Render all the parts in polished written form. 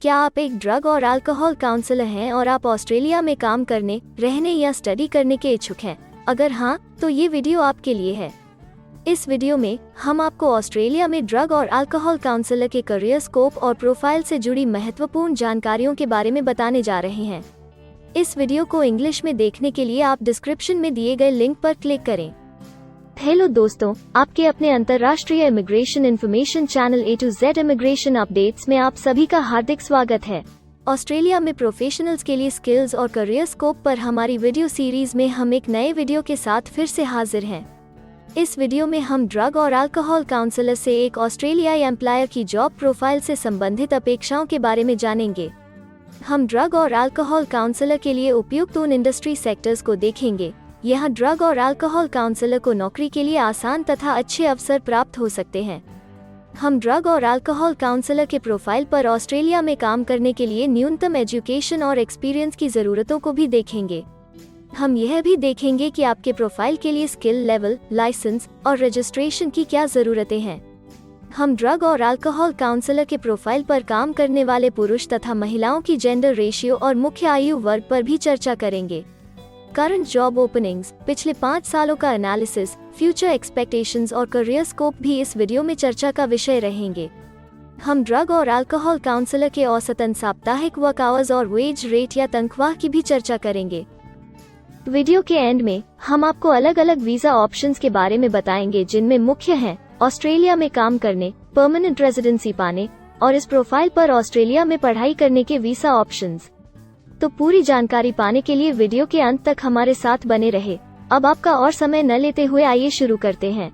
क्या आप एक ड्रग और अल्कोहल काउंसलर हैं और आप ऑस्ट्रेलिया में काम करने, रहने या स्टडी करने के इच्छुक हैं? अगर हाँ, तो ये वीडियो आपके लिए है। इस वीडियो में हम आपको ऑस्ट्रेलिया में ड्रग और अल्कोहल काउंसलर के करियर स्कोप और प्रोफाइल से जुड़ी महत्वपूर्ण जानकारियों के बारे में बताने जा रहे हैं। इस वीडियो को इंग्लिश में देखने के लिए आप डिस्क्रिप्शन में दिए गए लिंक पर क्लिक करें। हेलो दोस्तों, आपके अपने अंतर्राष्ट्रीय immigration information channel A to Z immigration updates में आप सभी का हार्दिक स्वागत है। ऑस्ट्रेलिया में प्रोफेशनल्स के लिए स्किल्स और करियर स्कोप पर हमारी वीडियो सीरीज में हम एक नए वीडियो के साथ फिर से हाजिर हैं। इस वीडियो में हम ड्रग और अल्कोहल काउंसलर से एक ऑस्ट्रेलियाई एम्प्लॉयर की जॉब प्रोफाइल से संबंधित अपेक्षाओं के बारे में जानेंगे। हम ड्रग और अल्कोहल काउंसलर के लिए उपयुक्त उन इंडस्ट्री सेक्टर्स को देखेंगे। यहाँ ड्रग और अल्कोहल काउंसलर को नौकरी के लिए आसान तथा अच्छे अवसर प्राप्त हो सकते हैं। हम ड्रग और अल्कोहल काउंसलर के प्रोफाइल पर ऑस्ट्रेलिया में काम करने के लिए न्यूनतम एजुकेशन और एक्सपीरियंस की ज़रूरतों को भी देखेंगे। हम यह भी देखेंगे कि आपके प्रोफाइल के लिए स्किल लेवल, लाइसेंस और रजिस्ट्रेशन की क्या ज़रूरतें हैं। हम ड्रग और अल्कोहल काउंसलर के प्रोफाइल पर काम करने वाले पुरुष तथा महिलाओं की जेंडर रेशियो और मुख्य आयु वर्ग पर भी चर्चा करेंगे। करंट जॉब ओपनिंग्स, पिछले 5 सालों का एनालिसिस, फ्यूचर एक्सपेक्टेशंस और करियर स्कोप भी इस वीडियो में चर्चा का विषय रहेंगे। हम ड्रग और अल्कोहल काउंसलर के औसतन साप्ताहिक वर्क आवर्स और वेज रेट या तनख्वाह की भी चर्चा करेंगे। वीडियो के एंड में हम आपको अलग अलग वीजा ऑप्शंस के बारे में बताएंगे, जिनमें मुख्य हैं ऑस्ट्रेलिया में काम करने, परमानेंट रेजिडेंसी पाने और इस प्रोफाइल पर ऑस्ट्रेलिया में पढ़ाई करने के वीजा ऑप्शंस। तो पूरी जानकारी पाने के लिए वीडियो के अंत तक हमारे साथ बने रहे। अब आपका और समय न लेते हुए आइए शुरू करते हैं।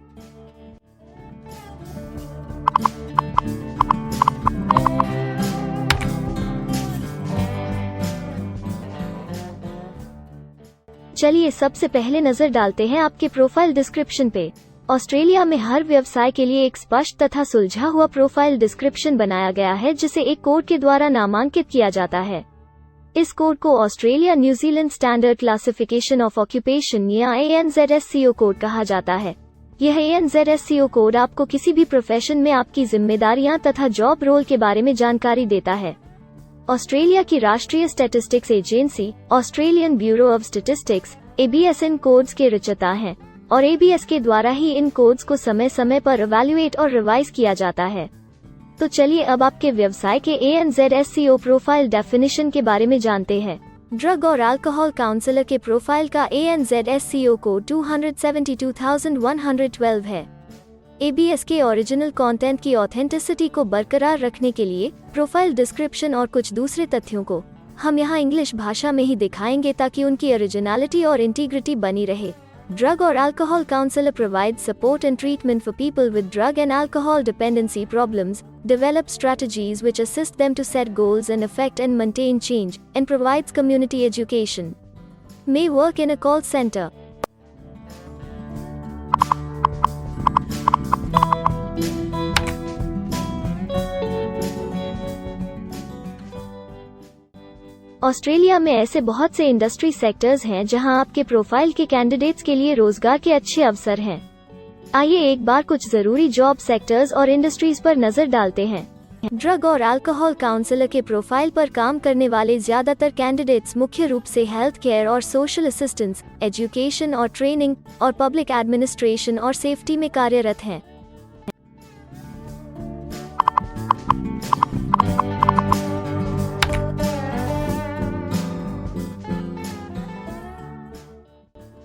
चलिए सबसे पहले नजर डालते हैं आपके प्रोफाइल डिस्क्रिप्शन पे। ऑस्ट्रेलिया में हर व्यवसाय के लिए एक स्पष्ट तथा सुलझा हुआ प्रोफाइल डिस्क्रिप्शन बनाया गया है, जिसे एक कोड के द्वारा नामांकित किया जाता है। इस कोड को Australia New Zealand standard classification of occupation या ANZSCO कोड कहा जाता है। यह ANZSCO कोड आपको किसी भी प्रोफेशन में आपकी जिम्मेदारियां तथा जॉब रोल के बारे में जानकारी देता है। ऑस्ट्रेलिया की राष्ट्रीय statistics agency Australian bureau of statistics ABS in codes के रचयिता हैं और ABS के द्वारा ही इन कोड्स को समय समय पर इवैल्यूएट और रिवाइज किया जाता है। तो चलिए अब आपके व्यवसाय के ANZSCO प्रोफाइल डेफिनेशन के बारे में जानते हैं। ड्रग और अल्कोहल काउंसलर के प्रोफाइल का ANZSCO कोड 272,112 है। ABS के ओरिजिनल कंटेंट की ऑथेंटिसिटी को बरकरार रखने के लिए प्रोफाइल डिस्क्रिप्शन और कुछ दूसरे तथ्यों को हम यहाँ इंग्लिश भाषा में ही दिखाएंगे, ताकि उनकी ओरिजिनलिटी और इंटीग्रिटी बनी रहे। Drug or alcohol counselor provides support and treatment for people with drug and alcohol dependency problems, develop strategies which assist them to set goals and affect and maintain change, and provides community education. May work in a call center. Australia में ऐसे बहुत से industry sectors हैं जहां आपके profile के candidates के लिए रोजगार के अच्छे अवसर हैं। आइए एक बार कुछ जरूरी जॉब सेक्टर्स और इंडस्ट्रीज पर नजर डालते हैं। ड्रग और अल्कोहल काउंसलर के प्रोफाइल पर काम करने वाले ज्यादातर कैंडिडेट्स मुख्य रूप से हेल्थ केयर और सोशल असिस्टेंस, एजुकेशन और ट्रेनिंग और पब्लिक एडमिनिस्ट्रेशन और सेफ्टी में कार्यरत हैं।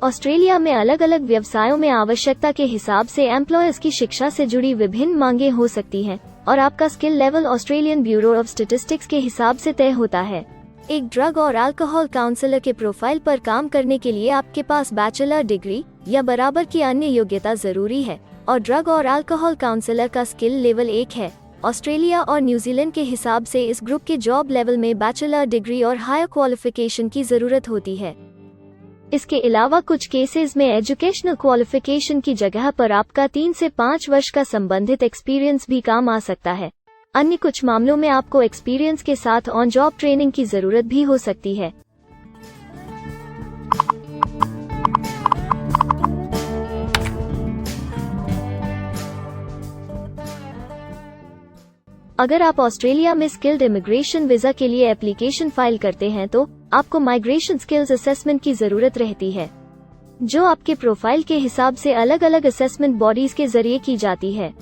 ऑस्ट्रेलिया में अलग अलग व्यवसायों में आवश्यकता के हिसाब से एम्प्लॉयर्स की शिक्षा से जुड़ी विभिन्न मांगें हो सकती हैं और आपका skill level Australian bureau of statistics के हिसाब से तय होता है। एक ड्रग और अल्कोहल काउंसलर के प्रोफाइल पर काम करने के लिए आपके पास बैचलर डिग्री या बराबर की अन्य योग्यता जरूरी है और ड्रग और अल्कोहल काउंसलर का स्किल लेवल 1 है। ऑस्ट्रेलिया और न्यूजीलैंड के हिसाब से इस ग्रुप के जॉब लेवल में बैचलर डिग्री और हायर क्वालिफिकेशन की जरूरत होती है। इसके अलावा कुछ केसेस में एजुकेशनल क्वालिफिकेशन की जगह पर आपका 3 से 5 वर्ष का संबंधित एक्सपीरियंस भी काम आ सकता है। अन्य कुछ मामलों में आपको एक्सपीरियंस के साथ ऑन जॉब ट्रेनिंग की जरूरत भी हो सकती है। अगर आप ऑस्ट्रेलिया में स्किल्ड इमिग्रेशन वीजा के लिए एप्लीकेशन फाइल करते हैं तो आपको माइग्रेशन स्किल्स असेसमेंट की जरूरत रहती है, जो आपके प्रोफाइल के हिसाब से अलग अलग असेसमेंट बॉडीज के जरिए की जाती है।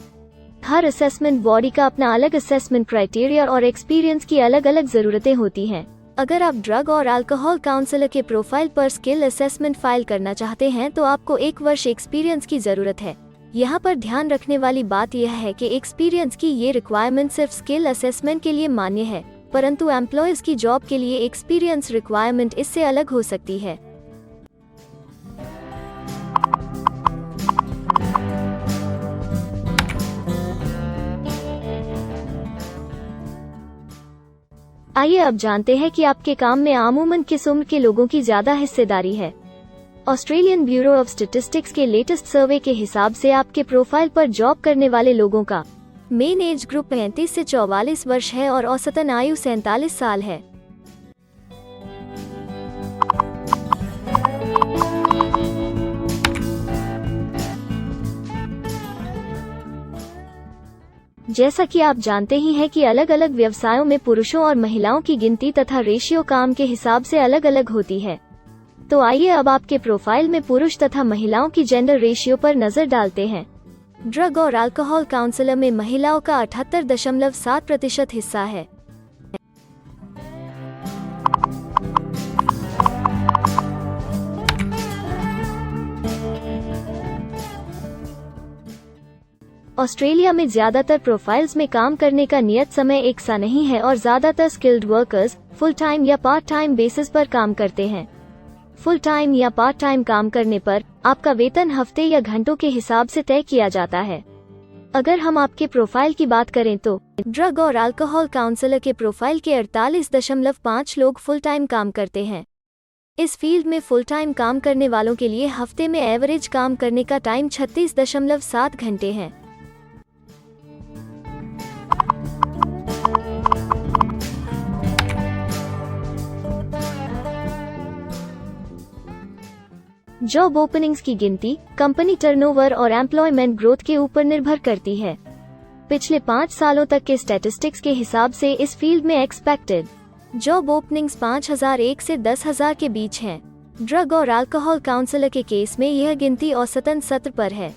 हर असेसमेंट बॉडी का अपना अलग असेसमेंट क्राइटेरिया और एक्सपीरियंस की अलग अलग जरूरतें होती हैं। अगर आप ड्रग और अल्कोहल काउंसलर के प्रोफाइल पर स्किल असेसमेंट फाइल करना चाहते हैं तो आपको 1 वर्ष एक्सपीरियंस की जरूरत है। यहाँ पर ध्यान रखने वाली बात यह है कि एक्सपीरियंस की ये रिक्वायरमेंट सिर्फ स्किल असेसमेंट के लिए मान्य है, परंतु एम्प्लॉयज की जॉब के लिए एक्सपीरियंस रिक्वायरमेंट इससे अलग हो सकती है। आइए अब जानते हैं कि आपके काम में आमूमन किस उम्र के लोगों की ज्यादा हिस्सेदारी है। ऑस्ट्रेलियन ब्यूरो ऑफ स्टैटिस्टिक्स के लेटेस्ट सर्वे के हिसाब से आपके प्रोफाइल पर जॉब करने वाले लोगों का मेन एज ग्रुप 35 से 44 वर्ष है और औसतन आयु 47 साल है। जैसा कि आप जानते ही हैं कि अलग अलग व्यवसायों में पुरुषों और महिलाओं की गिनती तथा रेशियो काम के हिसाब से अलग अलग होती है। तो आइए अब आपके प्रोफाइल में पुरुष तथा महिलाओं की जेंडर रेशियो पर नजर डालते हैं। ड्रग और अल्कोहल काउंसलर में महिलाओं का 78.7% हिस्सा है। ऑस्ट्रेलिया में ज्यादातर प्रोफाइल्स में काम करने का नियत समय एक सा नहीं है और ज्यादातर स्किल्ड वर्कर्स फुल टाइम या पार्ट टाइम बेसिस पर काम करते हैं। फुल टाइम या पार्ट टाइम काम करने पर आपका वेतन हफ्ते या घंटों के हिसाब से तय किया जाता है। अगर हम आपके प्रोफाइल की बात करें तो ड्रग और अल्कोहल काउंसलर के प्रोफाइल के 48.5 लोग फुल टाइम काम करते हैं। इस फील्ड में फुल टाइम काम करने वालों के लिए हफ्ते में एवरेज काम करने का टाइम 36.7 घंटे है। जॉब ओपनिंग्स की गिनती कंपनी टर्नओवर और एम्प्लॉयमेंट ग्रोथ के ऊपर निर्भर करती है। पिछले 5 सालों तक के स्टैटिस्टिक्स के हिसाब से इस फील्ड में एक्सपेक्टेड जॉब ओपनिंग्स 5,001 से 10,000 के बीच हैं। ड्रग और अल्कोहल काउंसलर के केस में यह गिनती औसतन 17 पर है।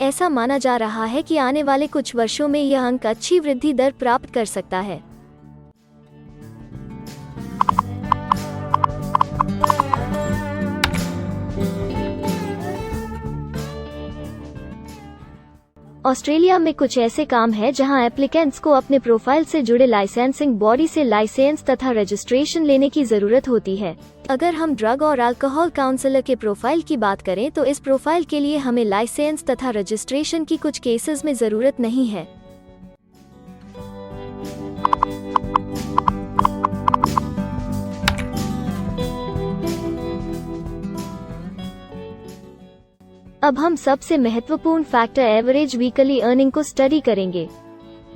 ऐसा माना जा रहा है कि आने वाले कुछ वर्षों में यह अंक अच्छी वृद्धि दर प्राप्त कर सकता है। ऑस्ट्रेलिया में कुछ ऐसे काम हैं जहां एप्लीकेंट्स को अपने प्रोफाइल से जुड़े लाइसेंसिंग बॉडी से लाइसेंस तथा रजिस्ट्रेशन लेने की जरूरत होती है। अगर हम ड्रग और अल्कोहल काउंसलर के प्रोफाइल की बात करें तो इस प्रोफाइल के लिए हमें लाइसेंस तथा रजिस्ट्रेशन की कुछ केसेस में जरूरत नहीं है। अब हम सबसे महत्वपूर्ण फैक्टर एवरेज वीकली अर्निंग को स्टडी करेंगे।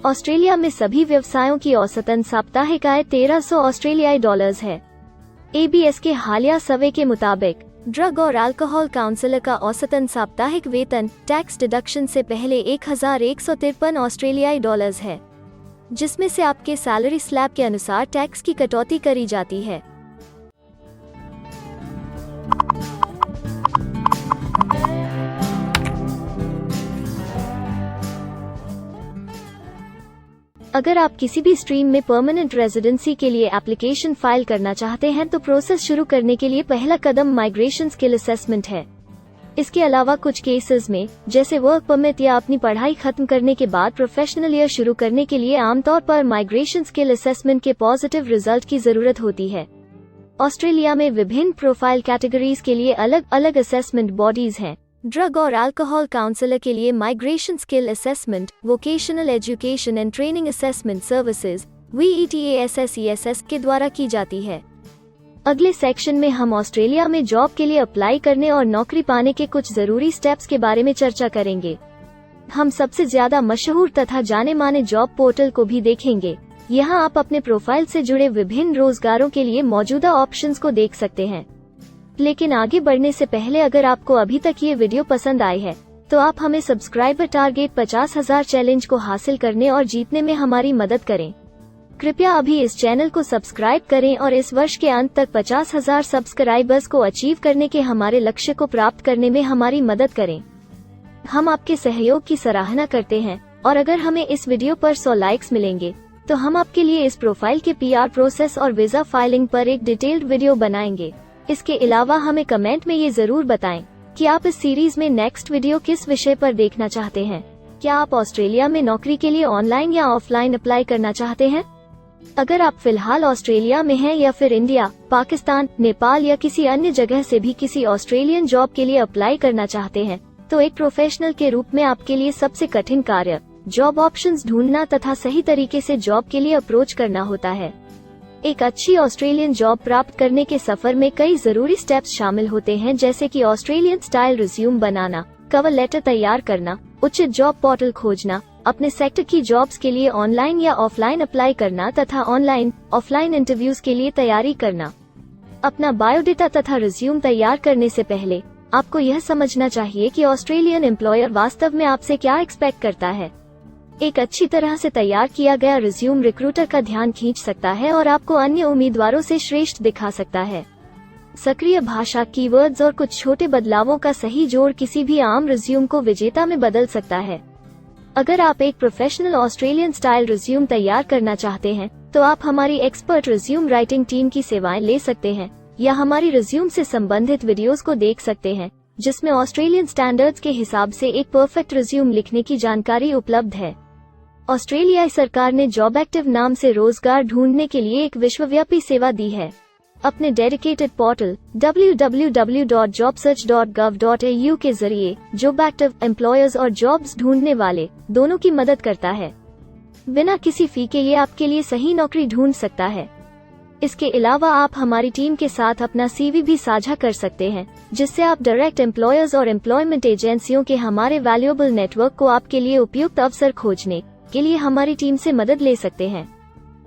ऑस्ट्रेलिया में सभी व्यवसायों की औसतन साप्ताहिक आय 1300 ऑस्ट्रेलियाई डॉलर्स है। ABS के हालिया सर्वे के मुताबिक ड्रग और अल्कोहल काउंसलर का औसतन साप्ताहिक वेतन टैक्स डिडक्शन से पहले 1153 ऑस्ट्रेलियाई डॉलर्स है, जिसमें से आपके सैलरी स्लैब के अनुसार टैक्स की कटौती करी जाती है। अगर आप किसी भी स्ट्रीम में परमानेंट रेजिडेंसी के लिए एप्लीकेशन फाइल करना चाहते हैं तो प्रोसेस शुरू करने के लिए पहला कदम माइग्रेशन स्किल असेसमेंट है। इसके अलावा कुछ केसेस में जैसे वर्क परमिट या अपनी पढ़ाई खत्म करने के बाद प्रोफेशनल ईयर शुरू करने के लिए आमतौर पर माइग्रेशन स्किल असेसमेंट के पॉजिटिव रिजल्ट की जरूरत होती है। ऑस्ट्रेलिया में विभिन्न प्रोफाइल कैटेगरीज के लिए अलग अलग असेसमेंट बॉडीज हैं। ड्रग और अल्कोहल काउंसलर के लिए migration skill assessment vocational education and training assessment services VETASSESS के द्वारा की जाती है। अगले सेक्शन में हम ऑस्ट्रेलिया में जॉब के लिए अप्लाई करने और नौकरी पाने के कुछ जरूरी स्टेप्स के बारे में चर्चा करेंगे। हम सबसे ज्यादा मशहूर तथा जाने माने जॉब पोर्टल को भी देखेंगे। यहाँ आप अपने प्रोफाइल से जुड़े विभिन्न रोजगारों के लिए मौजूदा ऑप्शंस को देख सकते हैं। लेकिन आगे बढ़ने से पहले अगर आपको अभी तक ये वीडियो पसंद आई है तो आप हमें सब्सक्राइबर टारगेट 50,000 चैलेंज को हासिल करने और जीतने में हमारी मदद करें। कृपया अभी इस चैनल को सब्सक्राइब करें और इस वर्ष के अंत तक 50,000 सब्सक्राइबर्स को अचीव करने के हमारे लक्ष्य को प्राप्त करने में हमारी मदद करें। हम आपके सहयोग की सराहना करते हैं और अगर हमें इस वीडियो पर 100 लाइक्स मिलेंगे तो हम आपके लिए इस प्रोफाइल के PR प्रोसेस और वीजा फाइलिंग पर एक डिटेल्ड वीडियो बनाएंगे। इसके अलावा हमें कमेंट में ये जरूर बताएं कि आप इस सीरीज में नेक्स्ट वीडियो किस विषय पर देखना चाहते हैं। क्या आप ऑस्ट्रेलिया में नौकरी के लिए ऑनलाइन या ऑफलाइन अप्लाई करना चाहते हैं? अगर आप फिलहाल ऑस्ट्रेलिया में हैं या फिर इंडिया, पाकिस्तान, नेपाल या किसी अन्य जगह से भी किसी ऑस्ट्रेलियन जॉब के लिए अप्लाई करना चाहते हैं, तो एक प्रोफेशनल के रूप में आपके लिए सबसे कठिन कार्य जॉब ऑप्शंस ढूंढना तथा सही तरीके से जॉब के लिए अप्रोच करना होता है। एक अच्छी ऑस्ट्रेलियन जॉब प्राप्त करने के सफर में कई जरूरी स्टेप्स शामिल होते हैं, जैसे कि ऑस्ट्रेलियन स्टाइल रिज्यूम बनाना, कवर लेटर तैयार करना, उचित जॉब पोर्टल खोजना, अपने सेक्टर की जॉब्स के लिए ऑनलाइन या ऑफलाइन अप्लाई करना तथा ऑनलाइन ऑफलाइन इंटरव्यूज के लिए तैयारी करना। अपना बायोडेटा तथा रिज्यूम तैयार करने से पहले आपको यह समझना चाहिए कि ऑस्ट्रेलियन एम्प्लॉयर वास्तव में आपसे क्या एक्सपेक्ट करता है। एक अच्छी तरह से तैयार किया गया रिज्यूम रिक्रूटर का ध्यान खींच सकता है और आपको अन्य उम्मीदवारों से श्रेष्ठ दिखा सकता है। सक्रिय भाषा, कीवर्ड्स और कुछ छोटे बदलावों का सही जोड़ किसी भी आम रिज्यूम को विजेता में बदल सकता है। अगर आप एक प्रोफेशनल ऑस्ट्रेलियन स्टाइल रिज्यूम तैयार करना चाहते हैं, तो आप हमारी एक्सपर्ट रिज्यूम राइटिंग टीम की सेवाएं ले सकते हैं या हमारी रिज्यूम से संबंधित वीडियोस को देख सकते हैं, जिसमें ऑस्ट्रेलियन स्टैंडर्ड्स के हिसाब से एक परफेक्ट रिज्यूम लिखने की जानकारी उपलब्ध है। ऑस्ट्रेलियाई सरकार ने जॉब एक्टिव नाम से रोजगार ढूंढने के लिए एक विश्वव्यापी सेवा दी है। अपने डेडिकेटेड पोर्टल www.jobsearch.gov.au के जरिए जॉब एक्टिव एम्प्लॉयर्स और जॉब्स ढूंढने वाले दोनों की मदद करता है। बिना किसी फी के ये आपके लिए सही नौकरी ढूंढ सकता है। इसके अलावा आप हमारी टीम के साथ अपना CV भी साझा कर सकते हैं, जिससे आप डायरेक्ट एम्प्लॉयर्स और एम्प्लॉयमेंट एजेंसियों के हमारे वैल्यूएबल नेटवर्क को आपके लिए उपयुक्त अवसर खोजने के लिए हमारी टीम से मदद ले सकते हैं।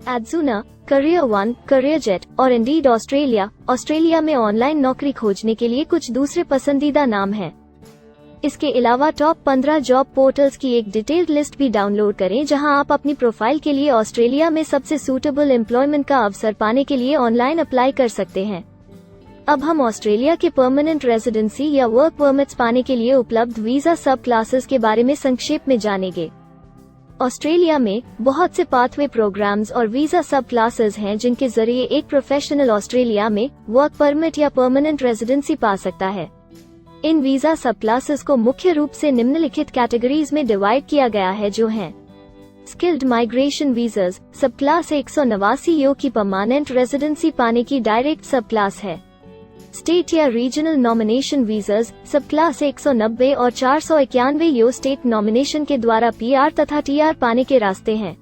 एडजूना, करियर वन, करियर जेट और इंडीड ऑस्ट्रेलिया में ऑनलाइन नौकरी खोजने के लिए कुछ दूसरे पसंदीदा नाम हैं। इसके अलावा टॉप 15 जॉब पोर्टल्स की एक डिटेल्ड लिस्ट भी डाउनलोड करें, जहां आप अपनी प्रोफाइल के लिए ऑस्ट्रेलिया में सबसे सूटेबल एम्प्लॉयमेंट का अवसर पाने के लिए ऑनलाइन अप्लाई कर सकते हैं। अब हम ऑस्ट्रेलिया के परमानेंट रेजिडेंसी या वर्क परमिट्स पाने के लिए उपलब्ध वीजा सब क्लासेस के बारे में संक्षेप में जानेंगे। ऑस्ट्रेलिया में बहुत से पाथवे प्रोग्राम्स और वीजा सब क्लासेस हैं, जिनके जरिए एक प्रोफेशनल ऑस्ट्रेलिया में वर्क परमिट या परमानेंट रेजिडेंसी पा सकता है। इन वीजा सब क्लासेस को मुख्य रूप से निम्नलिखित कैटेगरीज में डिवाइड किया गया है, जो हैं स्किल्ड माइग्रेशन वीजास सब क्लास 189 यो की परमानेंट रेजिडेंसी पाने की डायरेक्ट सब क्लास है। स्टेट या रीजनल नॉमिनेशन वीजास सब क्लास 190 और 491 यो स्टेट नॉमिनेशन के द्वारा PR तथा TR पाने के रास्ते हैं।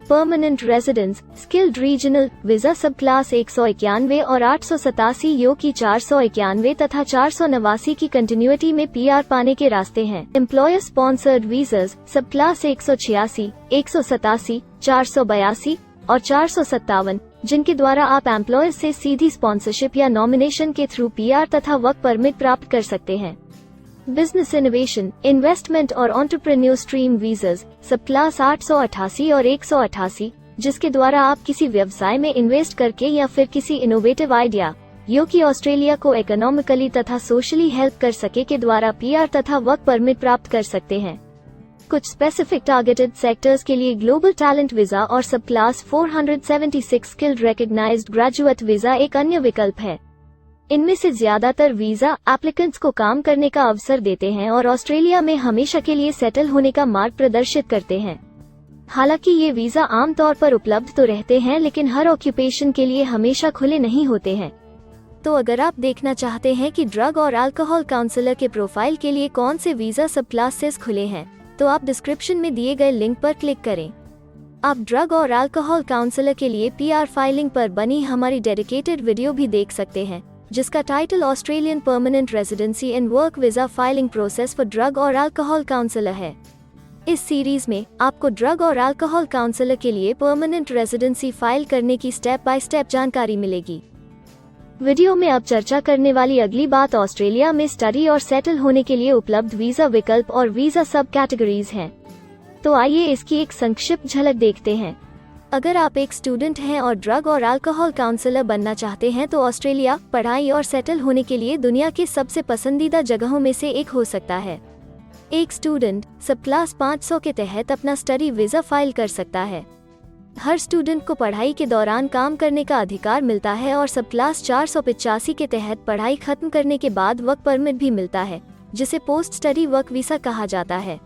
Permanent residence skilled regional visa सब क्लास 191 और 887 यो की 491 तथा 489 की कंटिन्यूटी में PR पाने के रास्ते हैं। एम्प्लॉयर स्पॉन्सर्ड वीजास सब क्लास 186, 187, 482 और 457, जिनके द्वारा आप एम्प्लॉयर से सीधी स्पॉन्सरशिप या नॉमिनेशन के थ्रू PR तथा वर्क परमिट प्राप्त कर सकते हैं। बिजनेस इनोवेशन, इन्वेस्टमेंट और एंटरप्रेन्योर स्ट्रीम वीजास सब क्लास 888 और 188, जिसके द्वारा आप किसी व्यवसाय में इन्वेस्ट करके या फिर किसी इनोवेटिव आइडिया यो कि ऑस्ट्रेलिया को इकोनॉमिकली तथा सोशली हेल्प कर सके के द्वारा PR तथा वर्क परमिट प्राप्त कर सकते हैं। कुछ स्पेसिफिक टारगेटेड सेक्टर्स के लिए ग्लोबल टैलेंट वीजा और सब class 476 skilled recognised graduate visa एक अन्य विकल्प है। इनमें से ज्यादातर वीजा एप्लीकेंट्स को काम करने का अवसर देते हैं और ऑस्ट्रेलिया में हमेशा के लिए सेटल होने का मार्ग प्रदर्शित करते हैं। हालांकि ये वीजा आमतौर पर उपलब्ध तो रहते हैं, लेकिन हर ऑक्यूपेशन के लिए हमेशा खुले नहीं होते हैं। तो अगर आप देखना चाहते हैं कि ड्रग और अल्कोहल काउंसलर के प्रोफाइल के लिए कौन से वीजा सब क्लासेस खुले हैं, तो आप डिस्क्रिप्शन में दिए गए लिंक पर क्लिक करें। आप ड्रग और अल्कोहल काउंसलर के लिए PR फाइलिंग पर बनी हमारी डेडिकेटेड वीडियो भी देख सकते हैं, जिसका title Australian permanent residency and work visa filing process for drug और अल्कोहल काउंसलर है। इस सीरीज में आपको ड्रग और अल्कोहल काउंसलर के लिए परमानेंट रेजिडेंसी फाइल करने की स्टेप बाय स्टेप जानकारी मिलेगी। वीडियो में अब चर्चा करने वाली अगली बात ऑस्ट्रेलिया में स्टडी और सेटल होने के लिए उपलब्ध वीजा विकल्प और वीजा सब कैटेगरीज हैं। तो आइए इसकी एक संक्षिप्त झलक देखते हैं। अगर आप एक स्टूडेंट हैं और ड्रग और अल्कोहल काउंसलर बनना चाहते हैं तो ऑस्ट्रेलिया पढ़ाई और सेटल होने के लिए दुनिया की सबसे पसंदीदा जगहों में से एक हो सकता है। एक स्टूडेंट सब क्लास 500 के तहत अपना स्टडी वीजा फाइल कर सकता है। हर स्टूडेंट को पढ़ाई के दौरान काम करने का अधिकार मिलता है और सब क्लास 485 के तहत पढ़ाई खत्म करने के बाद वर्क परमिट भी मिलता है, जिसे पोस्ट स्टडी वर्क वीसा कहा जाता है।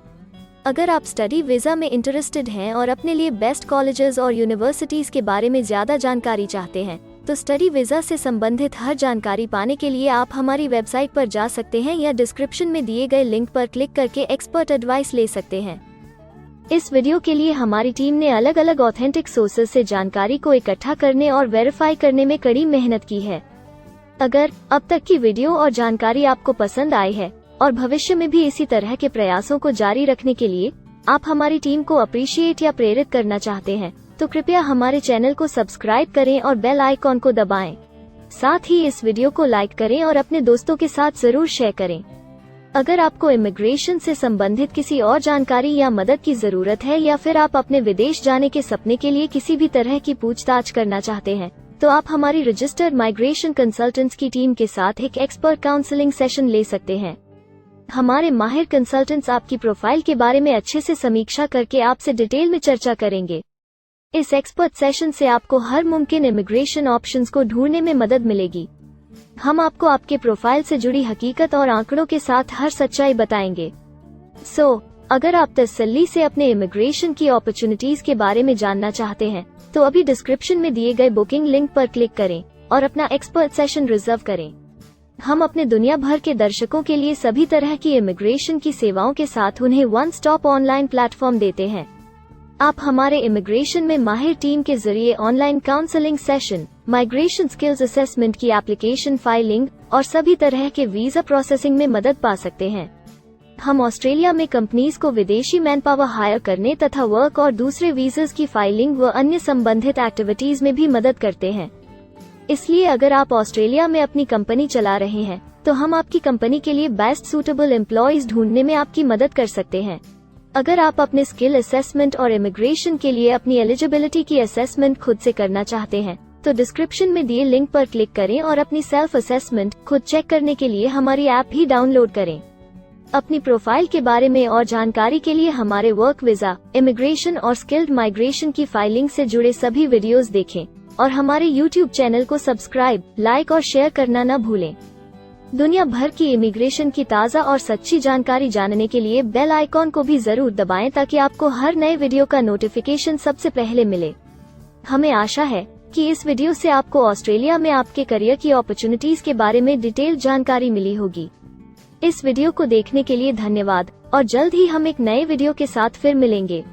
अगर आप स्टडी वीजा में इंटरेस्टेड हैं और अपने लिए बेस्ट कॉलेजेस और यूनिवर्सिटीज के बारे में ज्यादा जानकारी चाहते हैं, तो स्टडी वीजा से संबंधित हर जानकारी पाने के लिए आप हमारी वेबसाइट पर जा सकते हैं या डिस्क्रिप्शन में दिए गए लिंक पर क्लिक करके एक्सपर्ट एडवाइस ले सकते हैं। इस वीडियो के लिए हमारी टीम ने अलग अलग ऑथेंटिक सोर्सेज से जानकारी को इकट्ठा करने और वेरीफाई करने में कड़ी मेहनत की है। अगर अब तक की वीडियो और जानकारी आपको पसंद आई है और भविष्य में भी इसी तरह के प्रयासों को जारी रखने के लिए आप हमारी टीम को अप्रिशिएट या प्रेरित करना चाहते हैं, तो कृपया हमारे चैनल को सब्सक्राइब करें और बेल आइकॉन को दबाएं। साथ ही इस वीडियो को लाइक करें और अपने दोस्तों के साथ जरूर शेयर करें। अगर आपको इमिग्रेशन से संबंधित किसी और जानकारी या मदद की जरूरत है या फिर आप अपने विदेश जाने के सपने के लिए किसी भी तरह की पूछताछ करना चाहते हैं, तो आप हमारी रजिस्टर्ड माइग्रेशन कंसल्टेंट्स की टीम के साथ एक एक्सपर्ट काउंसलिंग सेशन ले सकते हैं। हमारे माहिर कंसल्टेंट्स आपकी प्रोफाइल के बारे में अच्छे से समीक्षा करके आपसे डिटेल में चर्चा करेंगे। इस एक्सपर्ट सेशन से आपको हर मुमकिन इमिग्रेशन ऑप्शंस को ढूंढने में मदद मिलेगी। हम आपको आपके प्रोफाइल से जुड़ी हकीकत और आंकड़ों के साथ हर सच्चाई बताएंगे। अगर आप तसल्ली से अपने इमिग्रेशन की अपॉर्चुनिटीज के बारे में जानना चाहते हैं, तो अभी डिस्क्रिप्शन में दिए गए बुकिंग लिंक पर क्लिक करें और अपना एक्सपर्ट सेशन रिजर्व करें। हम अपने दुनिया भर के दर्शकों के लिए सभी तरह की इमिग्रेशन की सेवाओं के साथ उन्हें वन स्टॉप ऑनलाइन प्लेटफॉर्म देते हैं। आप हमारे इमिग्रेशन में माहिर टीम के जरिए online counselling session, migration skills assessment की एप्लीकेशन फाइलिंग और सभी तरह के वीजा प्रोसेसिंग में मदद पा सकते हैं। हम ऑस्ट्रेलिया में कंपनीज को विदेशी मैन पावर हायर करने तथा वर्क और दूसरे वीजास की फाइलिंग व अन्य संबंधित एक्टिविटीज में भी मदद करते हैं। इसलिए अगर आप ऑस्ट्रेलिया में अपनी कंपनी चला रहे हैं, तो हम आपकी कंपनी के लिए बेस्ट सूटेबल एम्प्लॉयज ढूंढने में आपकी मदद कर सकते हैं। अगर आप अपने स्किल असेसमेंट और इमिग्रेशन के लिए अपनी एलिजिबिलिटी की असेसमेंट खुद से करना चाहते हैं, तो डिस्क्रिप्शन में दिए लिंक पर क्लिक करें और अपनी सेल्फ असेसमेंट खुद चेक करने के लिए हमारी ऐप भी डाउनलोड करें। अपनी प्रोफाइल के बारे में और जानकारी के लिए हमारे वर्क वीजा, इमिग्रेशन और स्किल्ड माइग्रेशन की फाइलिंग से जुड़े सभी वीडियोस देखें और हमारे YouTube चैनल को सब्सक्राइब, लाइक और शेयर करना न भूलें। दुनिया भर की इमिग्रेशन की ताज़ा और सच्ची जानकारी जानने के लिए बेल आइकॉन को भी जरूर दबाएं ताकि आपको हर नए वीडियो का नोटिफिकेशन सबसे पहले मिले। हमें आशा है कि इस वीडियो से आपको ऑस्ट्रेलिया में आपके करियर की अपॉर्चुनिटीज के बारे में डिटेल जानकारी मिली होगी। इस वीडियो को देखने के लिए धन्यवाद और जल्द ही हम एक नए वीडियो के साथ फिर मिलेंगे।